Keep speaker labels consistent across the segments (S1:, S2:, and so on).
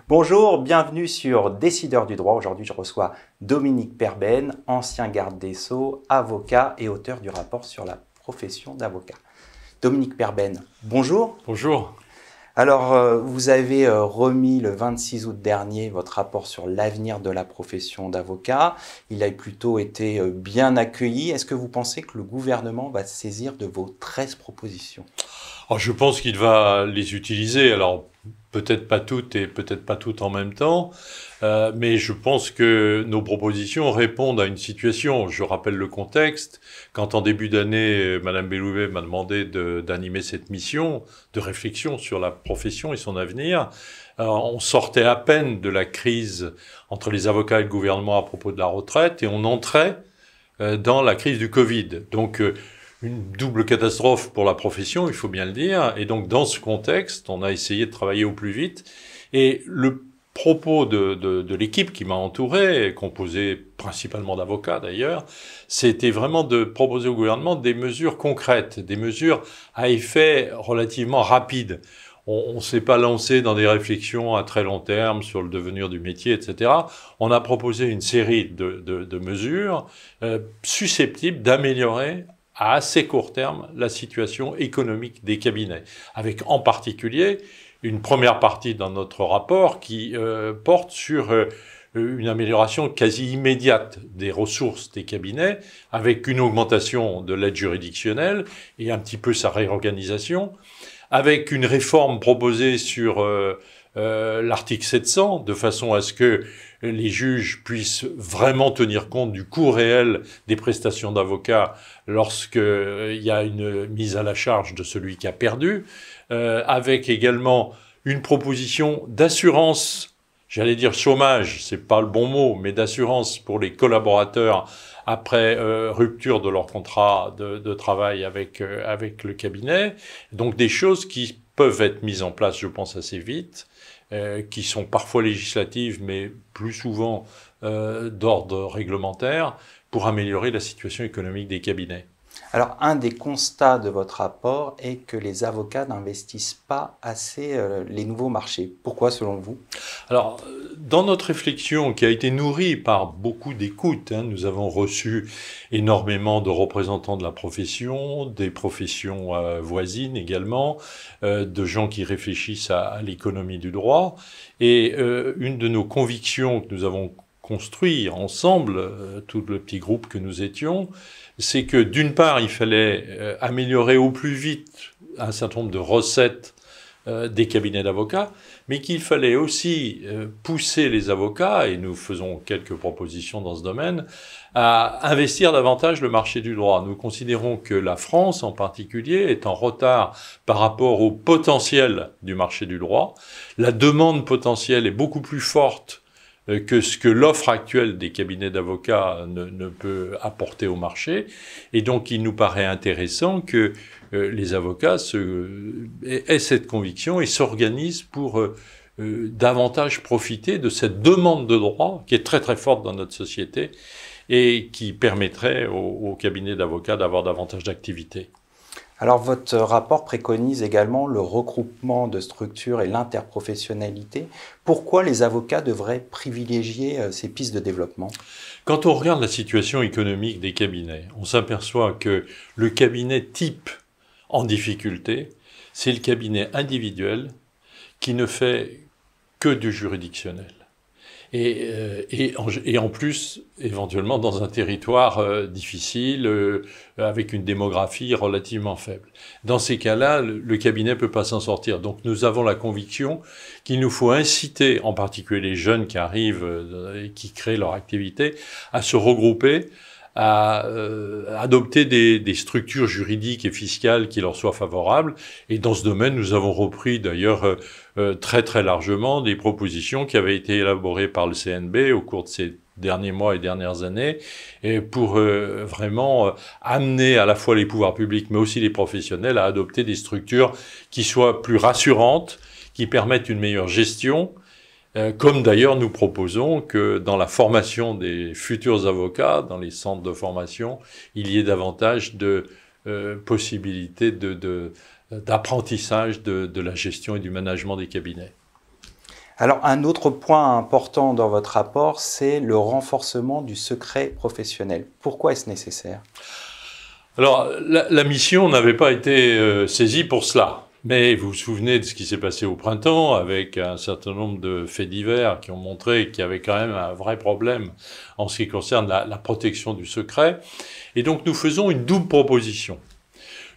S1: Bonjour, bienvenue sur Décideurs du droit. Aujourd'hui, je reçois Dominique Perben, ancien garde des Sceaux, avocat et auteur du rapport sur la profession d'avocat. Dominique Perben, bonjour.
S2: Bonjour.
S1: Alors, vous avez remis le 26 août dernier votre rapport sur l'avenir de la profession d'avocat. Il a plutôt été bien accueilli. Est-ce que vous pensez que le gouvernement va se saisir de vos 13 propositions ?
S2: Alors, je pense qu'il va les utiliser. Alors, peut-être pas toutes et peut-être pas toutes en même temps, mais je pense que nos propositions répondent à une situation. Je rappelle le contexte. Quand en début d'année, Madame Belloubet m'a demandé d'animer cette mission de réflexion sur la profession et son avenir, on sortait à peine de la crise entre les avocats et le gouvernement à propos de la retraite et on entrait dans la crise du Covid. Donc, une double catastrophe pour la profession, il faut bien le dire. Et donc, dans ce contexte, on a essayé de travailler au plus vite. Et le propos de l'équipe qui m'a entouré, composée principalement d'avocats d'ailleurs, c'était vraiment de proposer au gouvernement des mesures concrètes, des mesures à effet relativement rapide. On ne s'est pas lancé dans des réflexions à très long terme sur le devenir du métier, etc. On a proposé une série de mesures susceptibles d'améliorer à assez court terme la situation économique des cabinets, avec en particulier une première partie dans notre rapport qui porte sur une amélioration quasi immédiate des ressources des cabinets, avec une augmentation de l'aide juridictionnelle et un petit peu sa réorganisation, avec une réforme proposée sur l'article 700, de façon à ce que les juges puissent vraiment tenir compte du coût réel des prestations d'avocat lorsqu'il y a une mise à la charge de celui qui a perdu, avec également une proposition d'assurance, j'allais dire chômage, c'est pas le bon mot, mais d'assurance pour les collaborateurs après rupture de leur contrat de travail avec le cabinet. Donc des choses qui peuvent être mises en place, je pense, assez vite, qui sont parfois législatives, mais plus souvent d'ordre réglementaire, pour améliorer la situation économique des cabinets.
S1: Alors, un des constats de votre rapport est que les avocats n'investissent pas assez les nouveaux marchés. Pourquoi, selon vous ?
S2: Alors, dans notre réflexion, qui a été nourrie par beaucoup d'écoutes, nous avons reçu énormément de représentants de la profession, des professions voisines également, de gens qui réfléchissent à l'économie du droit. Et une de nos convictions que nous avons construit ensemble, tout le petit groupe que nous étions, c'est que d'une part, il fallait améliorer au plus vite un certain nombre de recettes des cabinets d'avocats, mais qu'il fallait aussi pousser les avocats, et nous faisons quelques propositions dans ce domaine, à investir davantage le marché du droit. Nous considérons que la France, en particulier, est en retard par rapport au potentiel du marché du droit. La demande potentielle est beaucoup plus forte que ce que l'offre actuelle des cabinets d'avocats ne peut apporter au marché. Et donc, il nous paraît intéressant que les avocats aient cette conviction et s'organisent pour davantage profiter de cette demande de droit qui est très très forte dans notre société et qui permettrait aux cabinets d'avocats d'avoir davantage d'activité.
S1: Alors, votre rapport préconise également le regroupement de structures et l'interprofessionnalité. Pourquoi les avocats devraient privilégier ces pistes de développement ?
S2: Quand on regarde la situation économique des cabinets, on s'aperçoit que le cabinet type en difficulté, c'est le cabinet individuel qui ne fait que du juridictionnel. Et en plus, éventuellement, dans un territoire difficile, avec une démographie relativement faible. Dans ces cas-là, le cabinet peut pas s'en sortir. Donc nous avons la conviction qu'il nous faut inciter, en particulier les jeunes qui arrivent et qui créent leur activité, à se regrouper, à adopter des structures juridiques et fiscales qui leur soient favorables. Et dans ce domaine, nous avons repris d'ailleurs très très largement des propositions qui avaient été élaborées par le CNB au cours de ces derniers mois et dernières années, et pour vraiment amener à la fois les pouvoirs publics mais aussi les professionnels à adopter des structures qui soient plus rassurantes, qui permettent une meilleure gestion, comme d'ailleurs nous proposons que dans la formation des futurs avocats, dans les centres de formation, il y ait davantage de possibilités d'apprentissage de la gestion et du management des cabinets.
S1: Alors, un autre point important dans votre rapport, c'est le renforcement du secret professionnel. Pourquoi est-ce nécessaire?
S2: Alors, la mission n'avait pas été saisie pour cela. Mais vous vous souvenez de ce qui s'est passé au printemps avec un certain nombre de faits divers qui ont montré qu'il y avait quand même un vrai problème en ce qui concerne la protection du secret. Et donc nous faisons une double proposition.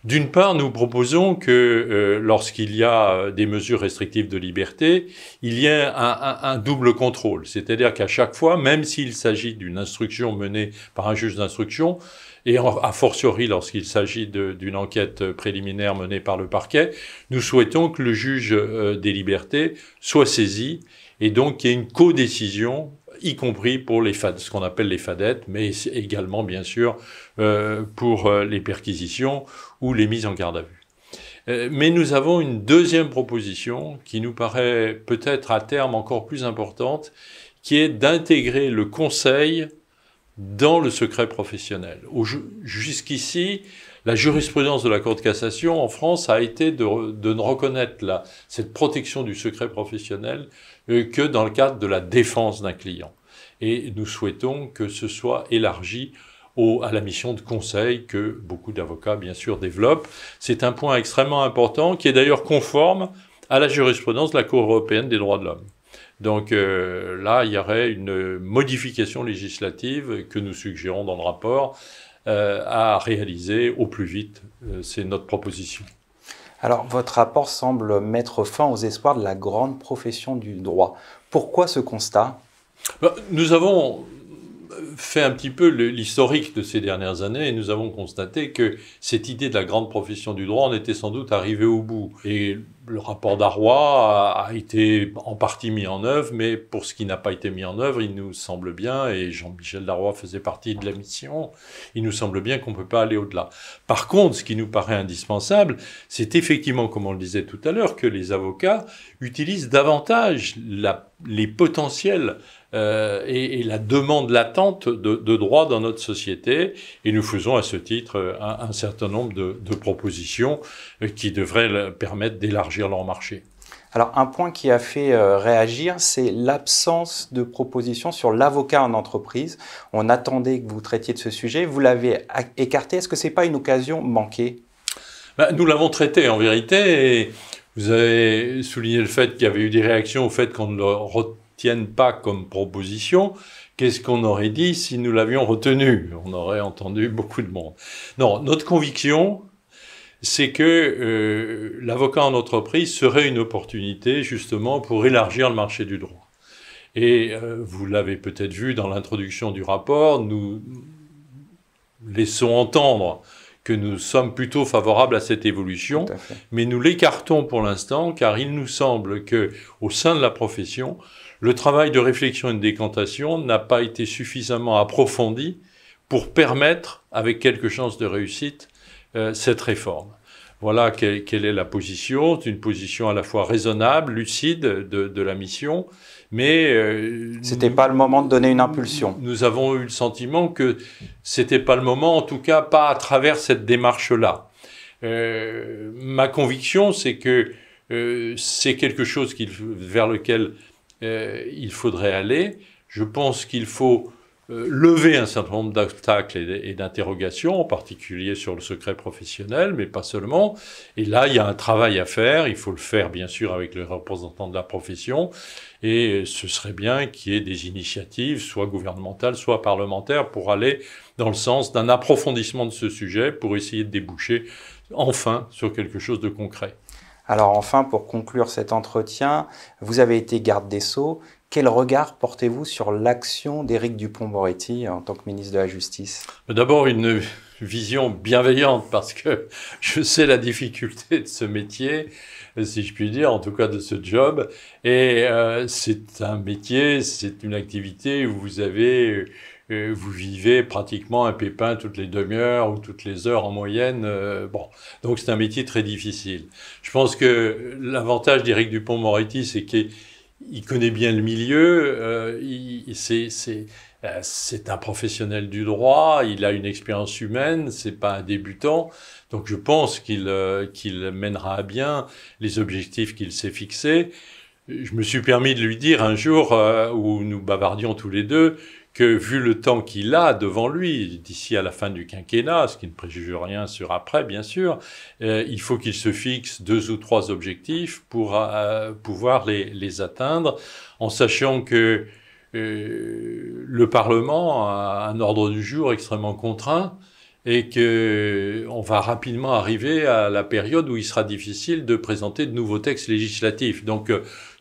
S2: D'une part, nous proposons que lorsqu'il y a des mesures restrictives de liberté, il y ait un double contrôle. C'est-à-dire qu'à chaque fois, même s'il s'agit d'une instruction menée par un juge d'instruction, et a fortiori lorsqu'il s'agit d'une enquête préliminaire menée par le parquet, nous souhaitons que le juge des libertés soit saisi et donc qu'il y ait une codécision, y compris pour ce qu'on appelle les fadettes, mais également bien sûr pour les perquisitions ou les mises en garde à vue. Mais nous avons une deuxième proposition qui nous paraît peut-être à terme encore plus importante, qui est d'intégrer le conseil dans le secret professionnel. Jusqu'ici, la jurisprudence de la Cour de cassation en France a été de ne reconnaître cette protection du secret professionnel que dans le cadre de la défense d'un client. Et nous souhaitons que ce soit élargi à la mission de conseil que beaucoup d'avocats, bien sûr, développent. C'est un point extrêmement important qui est d'ailleurs conforme à la jurisprudence de la Cour européenne des droits de l'homme. Donc là, il y aurait une modification législative que nous suggérons dans le rapport à réaliser au plus vite. C'est notre proposition.
S1: Alors, votre rapport semble mettre fin aux espoirs de la grande profession du droit. Pourquoi ce constat?
S2: Nous avons fait un petit peu l'historique de ces dernières années et nous avons constaté que cette idée de la grande profession du droit en était sans doute arrivée au bout. Et le rapport Darrois a été en partie mis en œuvre, mais pour ce qui n'a pas été mis en œuvre, il nous semble bien, et Jean-Michel Darrois faisait partie de la mission, il nous semble bien qu'on ne peut pas aller au-delà. Par contre, ce qui nous paraît indispensable, c'est effectivement, comme on le disait tout à l'heure, que les avocats utilisent davantage les potentiels et la demande latente de droit dans notre société. Et nous faisons à ce titre un certain nombre de propositions qui devraient permettre d'élargir leur marché.
S1: Alors, un point qui a fait réagir, c'est l'absence de propositions sur l'avocat en entreprise. On attendait que vous traitiez de ce sujet. Vous l'avez écarté. Est-ce que ce n'est pas une occasion manquée?
S2: Nous l'avons traité en vérité. Et vous avez souligné le fait qu'il y avait eu des réactions au fait qu'on ne le retienne pas comme proposition. Qu'est-ce qu'on aurait dit si nous l'avions retenu? On aurait entendu beaucoup de monde. Non, notre conviction, c'est que l'avocat en entreprise serait une opportunité justement pour élargir le marché du droit. Et vous l'avez peut-être vu dans l'introduction du rapport, nous laissons entendre que nous sommes plutôt favorables à cette évolution, mais nous l'écartons pour l'instant car il nous semble que au sein de la profession, le travail de réflexion et de décantation n'a pas été suffisamment approfondi pour permettre, avec quelques chances de réussite, cette réforme. Voilà quelle est la position. C'est une position à la fois raisonnable, lucide de la mission, mais
S1: c'était pas le moment de donner une impulsion.
S2: Nous avons eu le sentiment que c'était pas le moment, en tout cas pas à travers cette démarche-là. Ma conviction, c'est que c'est quelque chose vers lequel il faudrait aller. Je pense qu'il faut lever un certain nombre d'obstacles et d'interrogations, en particulier sur le secret professionnel, mais pas seulement. Et là, il y a un travail à faire. Il faut le faire, bien sûr, avec les représentants de la profession. Et ce serait bien qu'il y ait des initiatives, soit gouvernementales, soit parlementaires, pour aller dans le sens d'un approfondissement de ce sujet, pour essayer de déboucher, enfin, sur quelque chose de concret.
S1: Alors enfin, pour conclure cet entretien, vous avez été garde des Sceaux. Quel regard portez-vous sur l'action d'Éric Dupond-Moretti en tant que ministre de la Justice?
S2: D'abord, une vision bienveillante, parce que je sais la difficulté de ce métier, si je puis dire, en tout cas de ce job. Et c'est un métier, c'est une activité où vous vivez pratiquement un pépin toutes les demi-heures ou toutes les heures en moyenne. Donc c'est un métier très difficile. Je pense que l'avantage d'Éric Dupond-Moretti, c'est qu'il connaît bien le milieu, c'est un professionnel du droit, il a une expérience humaine, c'est pas un débutant, donc je pense qu'il mènera à bien les objectifs qu'il s'est fixés. je me suis permis de lui dire un jour, où nous bavardions tous les deux, que vu le temps qu'il a devant lui, d'ici à la fin du quinquennat, ce qui ne préjuge rien sur après, bien sûr, il faut qu'il se fixe 2 ou 3 objectifs pour pouvoir les atteindre, en sachant que le Parlement a un ordre du jour extrêmement contraint et qu'on va rapidement arriver à la période où il sera difficile de présenter de nouveaux textes législatifs. Donc,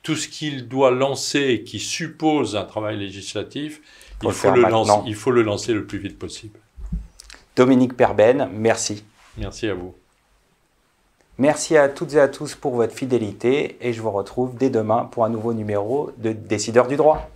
S2: tout ce qu'il doit lancer qui suppose un travail législatif, il faut le lancer le plus vite possible.
S1: Dominique Perben, merci.
S2: Merci à vous.
S1: Merci à toutes et à tous pour votre fidélité et je vous retrouve dès demain pour un nouveau numéro de Décideurs du droit.